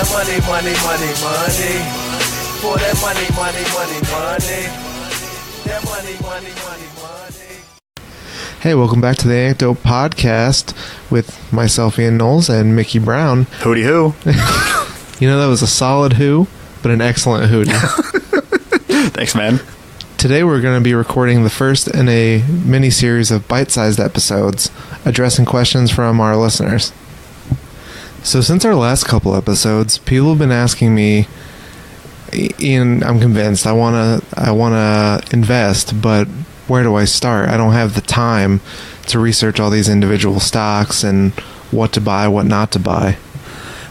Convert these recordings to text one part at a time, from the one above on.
that money, money, money, money. For that money, money, money, money. That money, money, money, money. Hey, welcome back to the Anecdote podcast with myself, Ian Knowles, and Mickey Brown. Hooty hoo. You know, that was a solid who, but an excellent hooty. Thanks, man. Today we're going to be recording the first in a mini-series of bite-sized episodes addressing questions from our listeners. So since our last couple episodes, people have been asking me, Ian, I'm convinced I want to invest, but where do I start? I don't have the time to research all these individual stocks and what to buy, what not to buy.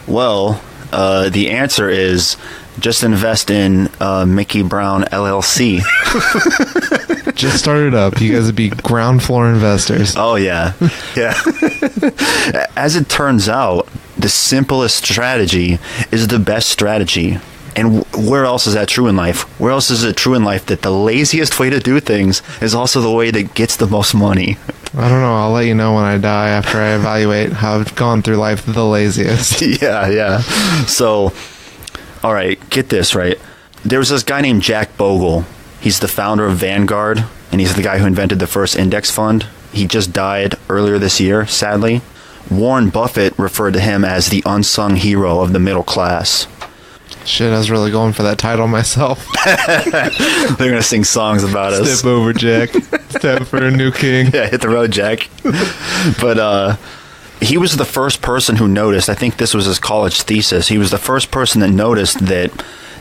Well, the answer is just invest in Mickey Brown LLC. Just start it up. You guys would be ground floor investors. Oh, yeah. Yeah. As it turns out, the simplest strategy is the best strategy. And where else is that true in life? Where else is it true in life that the laziest way to do things is also the way that gets the most money? I don't know. I'll let you know when I die after I evaluate how I've gone through life the laziest. Yeah. So, all right, get this, right? There was this guy named Jack Bogle. He's the founder of Vanguard, and he's the guy who invented the first index fund. He just died earlier this year, sadly. Warren Buffett referred to him as the unsung hero of the middle class. Shit, I was really going for that title myself. They're going to sing songs about us. Step over, Jack. Step for a new king. Yeah, hit the road, Jack. But he was the first person who noticed, I think this was his college thesis, he was the first person that noticed that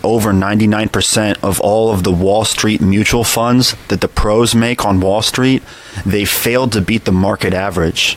over 99% of all of the Wall Street mutual funds that the pros make on Wall Street, they failed to beat the market average.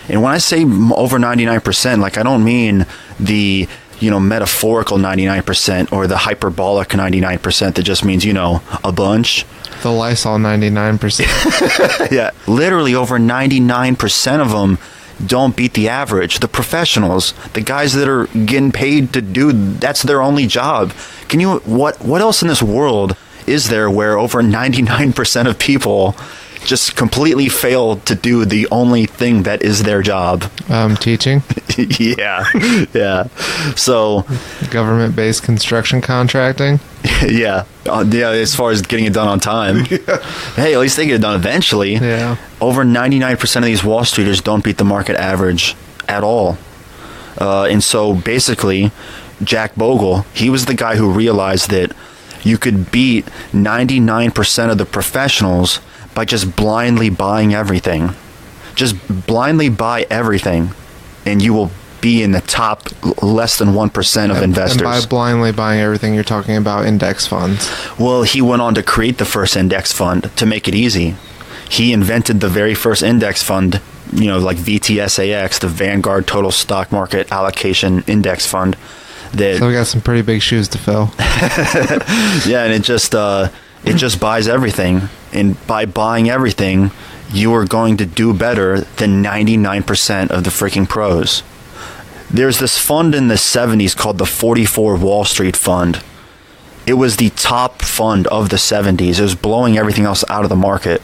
And when I say over 99%, like I don't mean the metaphorical 99% or the hyperbolic 99% that just means, a bunch. The Lysol 99%. Yeah, literally over 99% of them don't beat the average. The professionals, the guys that are getting paid to do, that's their only job. What else in this world is there where over 99% of people just completely fail to do the only thing that is their job? Teaching. Yeah. So, government-based construction contracting. Yeah. As far as getting it done on time. Yeah. Hey, at least they get it done eventually. Yeah. Over 99% of these Wall Streeters don't beat the market average at all. And so basically, Jack Bogle, he was the guy who realized that you could beat 99% of the professionals by just blindly buying everything. Just blindly buy everything, and you will be in the top less than 1% of investors. And by blindly buying everything, you're talking about index funds. Well, he went on to create the first index fund to make it easy. He invented the very first index fund, like VTSAX, the Vanguard Total Stock Market Allocation Index Fund. So we got some pretty big shoes to fill. Yeah, and it just buys everything. And by buying everything, you are going to do better than 99% of the freaking pros. There's this fund in the 70s called the 44 Wall Street Fund. It was the top fund of the 70s. It was blowing everything else out of the market.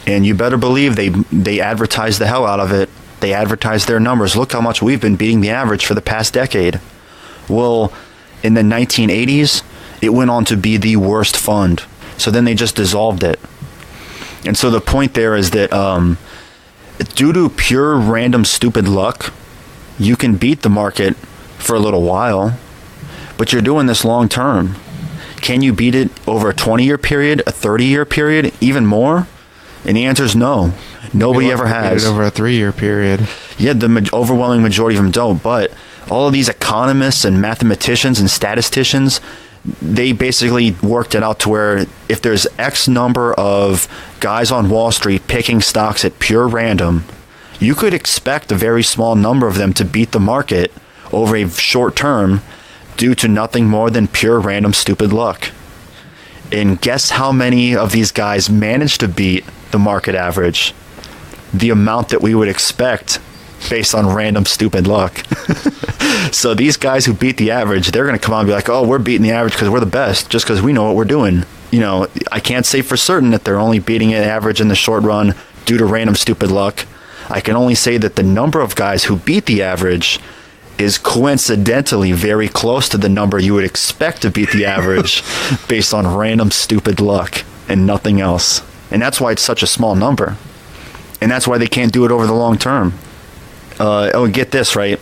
And you better believe they advertised the hell out of it. They advertised their numbers. Look how much we've been beating the average for the past decade. Well, in the 1980s, it went on to be the worst fund. So then they just dissolved it. And so the point there is that due to pure random stupid luck, you can beat the market for a little while, but you're doing this long term. Can you beat it over a 20-year period, a 30-year period, even more? And the answer is no. Nobody ever has. Beat it over a 3-year period. Yeah, the overwhelming majority of them don't, but all of these economists and mathematicians and statisticians, they basically worked it out to where if there's X number of guys on Wall Street picking stocks at pure random, you could expect a very small number of them to beat the market over a short term due to nothing more than pure random stupid luck. And guess how many of these guys managed to beat the market average? The amount that we would expect based on random stupid luck. So these guys who beat the average, they're going to come out and be like, oh, we're beating the average because we're the best, just because we know what we're doing. I can't say for certain that they're only beating an average in the short run due to random stupid luck. I can only say that the number of guys who beat the average is coincidentally very close to the number you would expect to beat the average based on random stupid luck and nothing else. And that's why it's such a small number. And that's why they can't do it over the long term. Get this, right?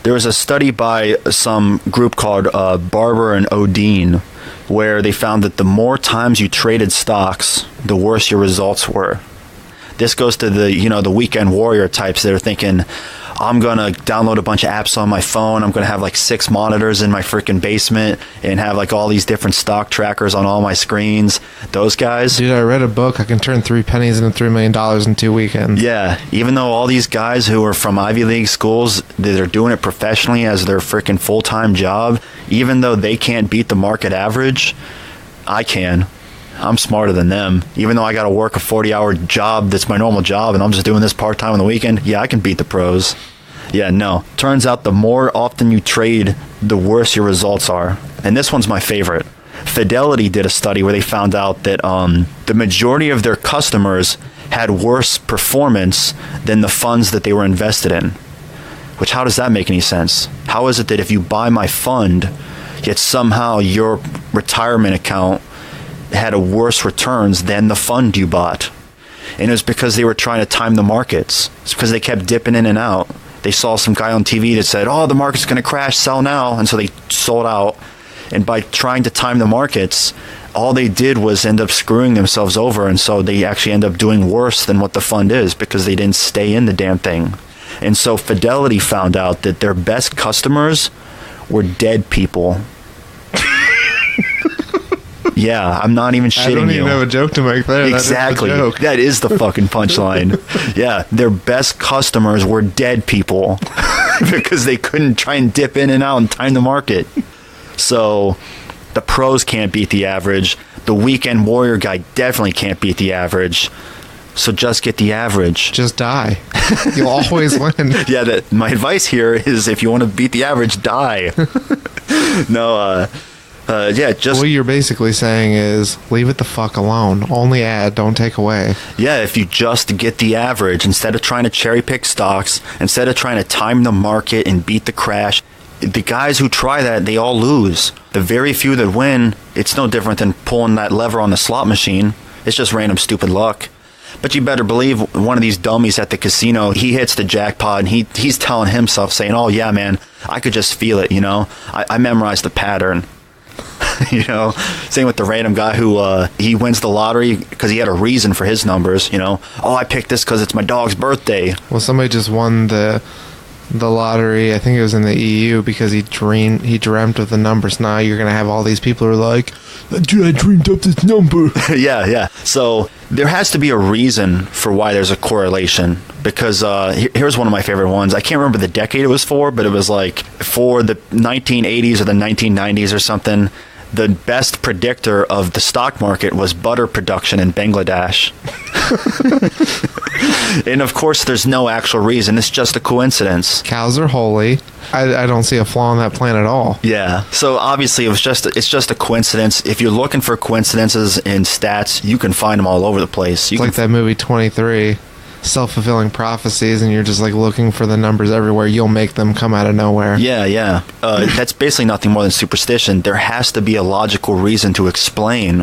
There was a study by some group called Barber and Odine, where they found that the more times you traded stocks, the worse your results were. This goes to the weekend warrior types that are thinking, I'm going to download a bunch of apps on my phone. I'm going to have like 6 monitors in my freaking basement and have like all these different stock trackers on all my screens. Those guys. Dude, I read a book. I can turn 3 pennies into $3 million in 2 weekends. Yeah. Even though all these guys who are from Ivy League schools, they're doing it professionally as their freaking full-time job, even though they can't beat the market average, I can. I'm smarter than them. Even though I got to work a 40-hour job that's my normal job and I'm just doing this part-time on the weekend, yeah, I can beat the pros. Yeah, no. Turns out the more often you trade, the worse your results are. And this one's my favorite. Fidelity did a study where they found out that the majority of their customers had worse performance than the funds that they were invested in. Which, how does that make any sense? How is it that if you buy my fund, yet somehow your retirement account had a worse returns than the fund you bought? And it was because they were trying to time the markets. It's because they kept dipping in and out. They saw some guy on TV that said, oh, the market's going to crash, sell now. And so they sold out. And by trying to time the markets, all they did was end up screwing themselves over. And so they actually end up doing worse than what the fund is because they didn't stay in the damn thing. And so Fidelity found out that their best customers were dead people. Yeah, I'm not even shitting you. I don't even have a joke to make there. Exactly. That is the fucking punchline. Yeah, their best customers were dead people because they couldn't try and dip in and out and time the market. So the pros can't beat the average. The weekend warrior guy definitely can't beat the average. So just get the average. Just die. You'll always win. Yeah, my advice here is if you want to beat the average, die. Just... What you're basically saying is leave it the fuck alone. Only add, don't take away. Yeah, if you just get the average, instead of trying to cherry pick stocks, instead of trying to time the market and beat the crash, the guys who try that, they all lose. The very few that win, it's no different than pulling that lever on the slot machine. It's just random stupid luck. But you better believe one of these dummies at the casino, he hits the jackpot and he's telling himself, saying, oh yeah, man, I could just feel it, I memorized the pattern. Same with the random guy who he wins the lottery because he had a reason for his numbers. Oh, I picked this because it's my dog's birthday. Well, somebody just won the lottery. I think it was in the EU because he dreamt of the numbers. Now you're gonna have all these people who are like, I dreamed up this number. Yeah. So there has to be a reason for why there's a correlation. Because here's one of my favorite ones. I can't remember the decade it was for, but it was like for the 1980s or the 1990s or something. The best predictor of the stock market was butter production in Bangladesh. And of course, there's no actual reason. It's just a coincidence. Cows are holy. I don't see a flaw in that plan at all. Yeah. So obviously, it's just a coincidence. If you're looking for coincidences in stats, you can find them all over the place. It's like that movie 23. Self-fulfilling prophecies, and you're just like looking for the numbers everywhere. You'll make them come out of nowhere. Yeah. That's basically nothing more than superstition. There has to be a logical reason to explain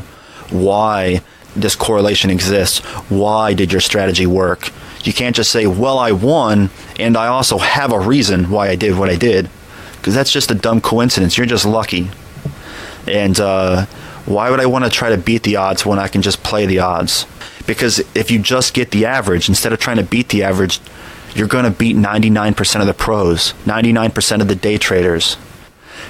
why this correlation exists. Why did your strategy work? You can't just say, well, I won, and I also have a reason why I did what I did, because that's just a dumb coincidence. You're just lucky. And why would I want to try to beat the odds when I can just play the odds? Because if you just get the average, instead of trying to beat the average, you're going to beat 99% of the pros, 99% of the day traders.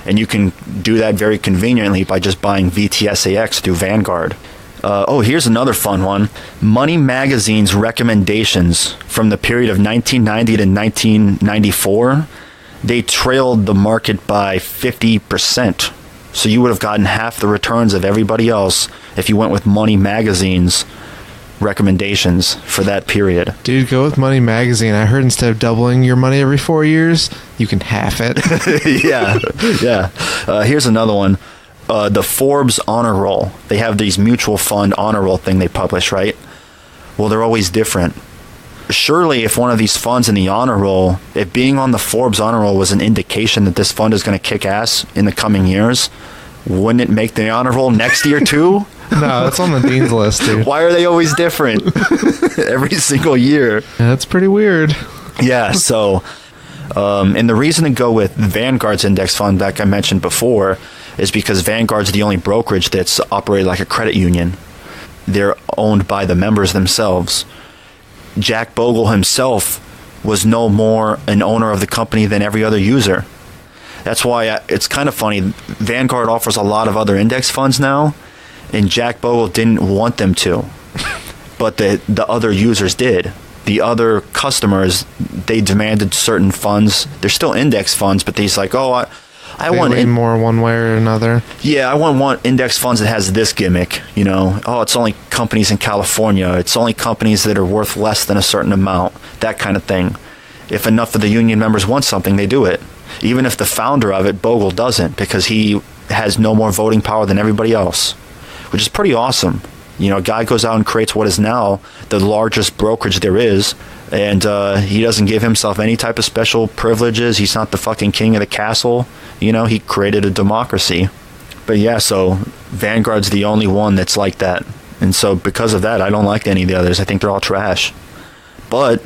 And you can do that very conveniently by just buying VTSAX through Vanguard. Here's another fun one. Money Magazine's recommendations from the period of 1990 to 1994, they trailed the market by 50%. So you would have gotten half the returns of everybody else if you went with Money Magazine's recommendations for that period. Dude, go with Money Magazine. I heard instead of doubling your money every 4 years, you can half it. Yeah. Here's another one. The Forbes Honor Roll. They have these mutual fund honor roll thing they publish, right? Well, they're always different. surely if one of these funds in the honor roll, if being on the Forbes honor roll was an indication that this fund is going to kick ass in the coming years, wouldn't it make the honor roll next year too? No, it's on the dean's list, dude. Why are they always different every single year? Yeah, that's pretty weird. Yeah, so, and the reason to go with Vanguard's index fund, like I mentioned before, is because Vanguard's the only brokerage that's operated like a credit union. They're owned by the members themselves. Jack Bogle himself was no more an owner of the company than every other user. That's why it's kind of funny. Vanguard offers a lot of other index funds now, and Jack Bogle didn't want them to, but the other users did. The other customers, they demanded certain funds. They're still index funds, but he's like, oh, I want more one way or another. Yeah, I want index funds that has this gimmick, you know. Oh, it's only companies in California. It's only companies that are worth less than a certain amount, that kind of thing. If enough of the union members want something, they do it. Even if the founder of it, Bogle, doesn't, because he has no more voting power than everybody else, which is pretty awesome. You know, a guy goes out and creates what is now the largest brokerage there is, and he doesn't give himself any type of special privileges. He's not the fucking king of the castle. You know, he created a democracy. But yeah, so Vanguard's the only one that's like that. And so because of that, I don't like any of the others. I think they're all trash. But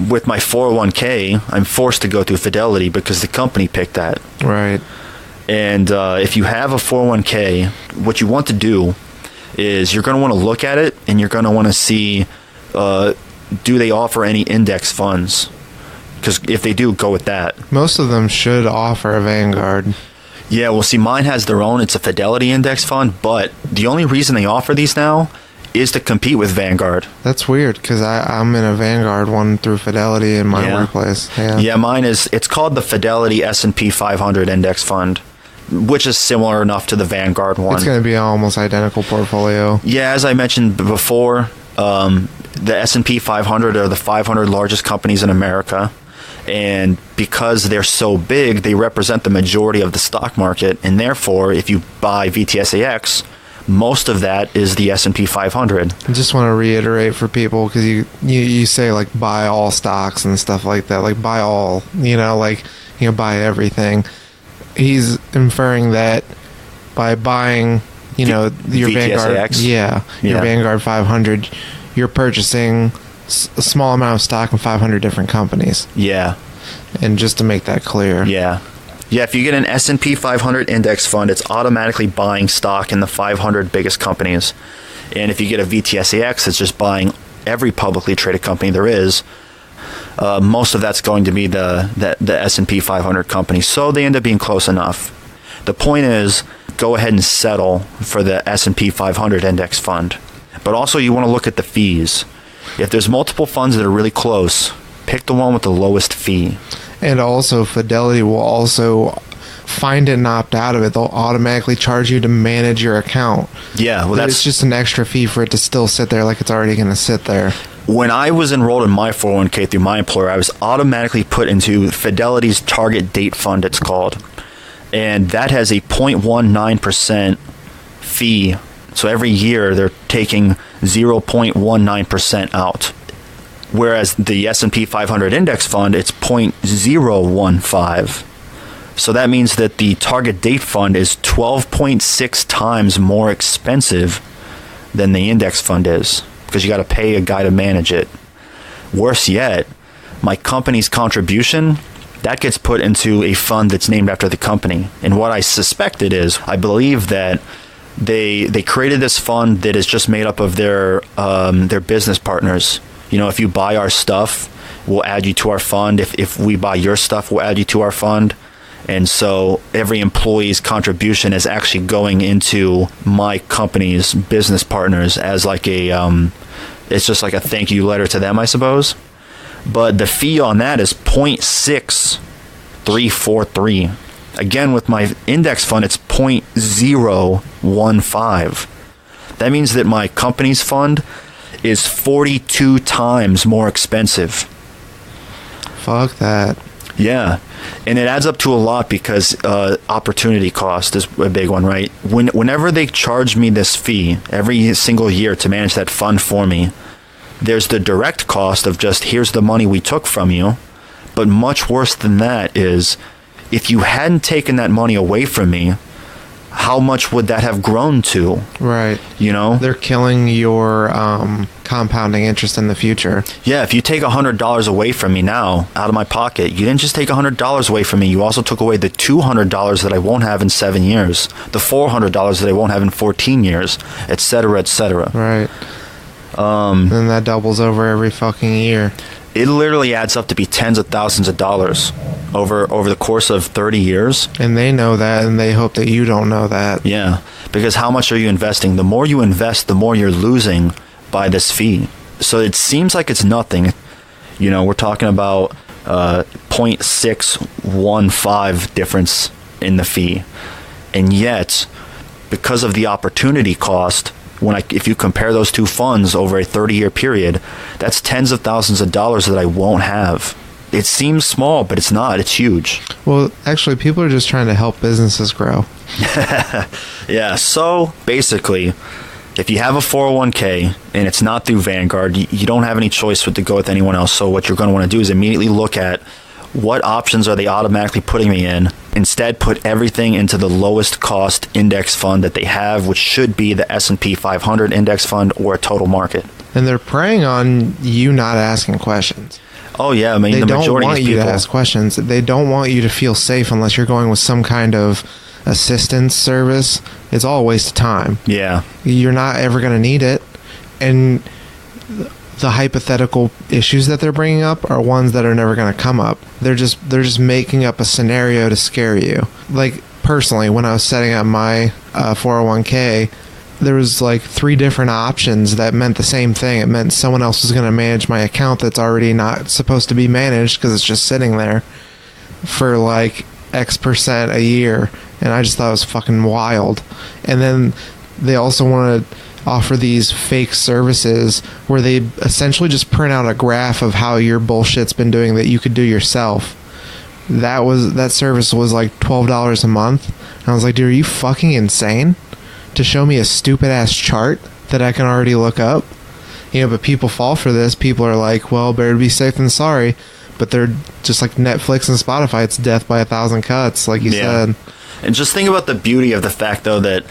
with my 401k, I'm forced to go through Fidelity because the company picked that. Right. And if you have a 401k, what you want to do is you're going to want to look at it, and you're going to want to see, do they offer any index funds? Because if they do, go with that. Most of them should offer a Vanguard. Yeah, well, see, mine has their own. It's a Fidelity index fund, but the only reason they offer these now is to compete with Vanguard. That's weird, because I'm in a Vanguard one through Fidelity in my workplace. Yeah, mine is, it's called the Fidelity S&P 500 index fund, which is similar enough to the Vanguard one. It's going to be an almost identical portfolio. Yeah, as I mentioned before, the S&P 500 are the 500 largest companies in America. And because they're so big, they represent the majority of the stock market. And therefore, if you buy VTSAX, most of that is the S&P 500. I just want to reiterate for people, because you say, like, buy all stocks and stuff like that. Like, buy all, buy everything. He's inferring that by buying, your VTSAX? Vanguard, your Vanguard 500, you're purchasing a small amount of stock in 500 different companies. Yeah. And just to make that clear. Yeah. Yeah, if you get an S&P 500 index fund, it's automatically buying stock in the 500 biggest companies. And if you get a VTSAX, it's just buying every publicly traded company there is. Most of that's going to be the S&P 500 companies, so they end up being close enough. The point is, go ahead and settle for the S&P 500 index fund. But also, you want to look at the fees. If there's multiple funds that are really close, pick the one with the lowest fee. And also, Fidelity will also find it and opt out of it. They'll automatically charge you to manage your account. Yeah, well, it's just an extra fee for it to still sit there like it's already going to sit there. When I was enrolled in my 401k through my employer, I was automatically put into Fidelity's Target Date Fund, it's called. And that has a 0.19% fee. So every year they're taking 0.19% out. Whereas the S&P 500 index fund, it's 0.015. So that means that the Target Date Fund is 12.6 times more expensive than the index fund is, because you got to pay a guy to manage it. Worse yet, my company's contribution, that gets put into a fund that's named after the company. And what I suspected is, I believe that they created this fund that is just made up of their business partners. You know, if you buy our stuff, we'll add you to our fund. If we buy your stuff, we'll add you to our fund. And so every employee's contribution is actually going into my company's business partners as like it's just like a thank you letter to them, I suppose. But the fee on that is 0.6343. Again, with my index fund, it's 0.015. That means that my company's fund is 42 times more expensive. Fuck that. Yeah, and it adds up to a lot because opportunity cost is a big one, right? Whenever they charge me this fee every single year to manage that fund for me, there's the direct cost of just, here's the money we took from you. But much worse than that is, if you hadn't taken that money away from me, how much would that have grown to? Right. You know? They're killing your compounding interest in the future. Yeah, if you take $100 away from me now, out of my pocket, you didn't just take $100 away from me, you also took away the $200 that I won't have in 7 years, the $400 that I won't have in 14 years, etc., etc. Right. Then that doubles over every fucking year. It literally adds up to be tens of thousands of dollars over the course of 30 years. And they know that, and they hope that you don't know that. Yeah, because how much are you investing? The more you invest, the more you're losing by this fee. So it seems like it's nothing. You know, we're talking about 0.615 difference in the fee. And yet, because of the opportunity cost, if you compare those two funds over a 30-year period, that's tens of thousands of dollars that I won't have. It seems small, but it's not. It's huge. Well, actually, people are just trying to help businesses grow. Yeah, so basically, if you have a 401k and it's not through Vanguard, you don't have any choice but to go with anyone else. So what you're going to want to do is immediately look at what options are they automatically putting me in. Instead, put everything into the lowest cost index fund that they have, which should be the S&P 500 index fund or a total market. And they're preying on you not asking questions. Oh, yeah. I mean, they the majority don't want of you people to ask questions. They don't want you to feel safe unless you're going with some kind of assistance service. It's all a waste of time. Yeah. You're not ever going to need it. And the hypothetical issues that they're bringing up are ones that are never going to come up. They're just making up a scenario to scare you. Like, personally, when I was setting up my 401k, there was like 3 different options that meant the same thing. It meant someone else was going to manage my account that's already not supposed to be managed because it's just sitting there for like X% a year. And I just thought it was fucking wild. And then they also want to offer these fake services where they essentially just print out a graph of how your bullshit's been doing that you could do yourself. That service was like $12 a month. And I was like, dude, are you fucking insane to show me a stupid ass chart that I can already look up? You know, but people fall for this. People are like, well, better to be safe than sorry. But they're just like Netflix and Spotify. It's death by 1,000 cuts, like you said. And just think about the beauty of the fact, though, that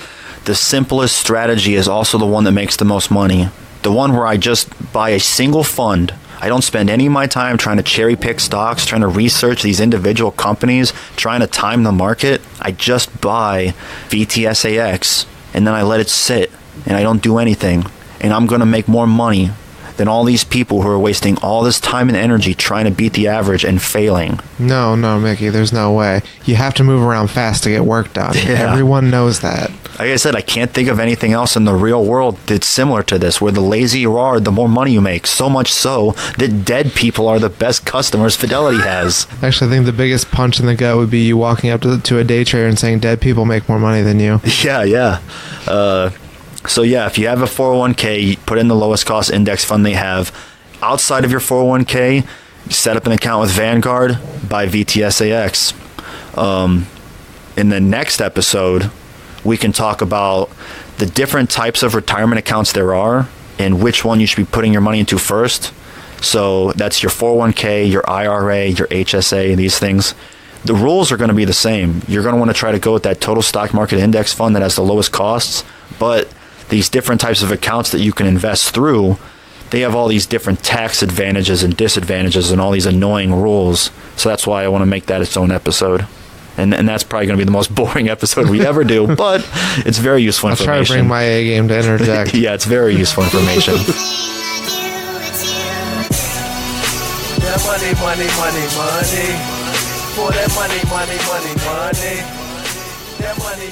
the simplest strategy is also the one that makes the most money. The one where I just buy a single fund. I don't spend any of my time trying to cherry pick stocks, trying to research these individual companies, trying to time the market. I just buy VTSAX and then I let it sit and I don't do anything. And I'm going to make more money than all these people who are wasting all this time and energy trying to beat the average and failing. No, Mickey, there's no way. You have to move around fast to get work done. Yeah. Everyone knows that. Like I said, I can't think of anything else in the real world that's similar to this, where the lazier you are, the more money you make. So much so that dead people are the best customers Fidelity has. Actually, I think the biggest punch in the gut would be you walking up to a day trader and saying dead people make more money than you. Yeah. So yeah, if you have a 401k, you put in the lowest cost index fund they have. Outside of your 401k, you set up an account with Vanguard, buy VTSAX. In the next episode, we can talk about the different types of retirement accounts there are and which one you should be putting your money into first. So that's your 401k, your IRA, your HSA, these things. The rules are going to be the same. You're going to want to try to go with that total stock market index fund that has the lowest costs, but these different types of accounts that you can invest through, they have all these different tax advantages and disadvantages and all these annoying rules. So that's why I want to make that its own episode. And that's probably going to be the most boring episode we ever do, but it's very useful information. I'll try to bring my A game to interject. Yeah, it's very useful information. That money. For that money. That money.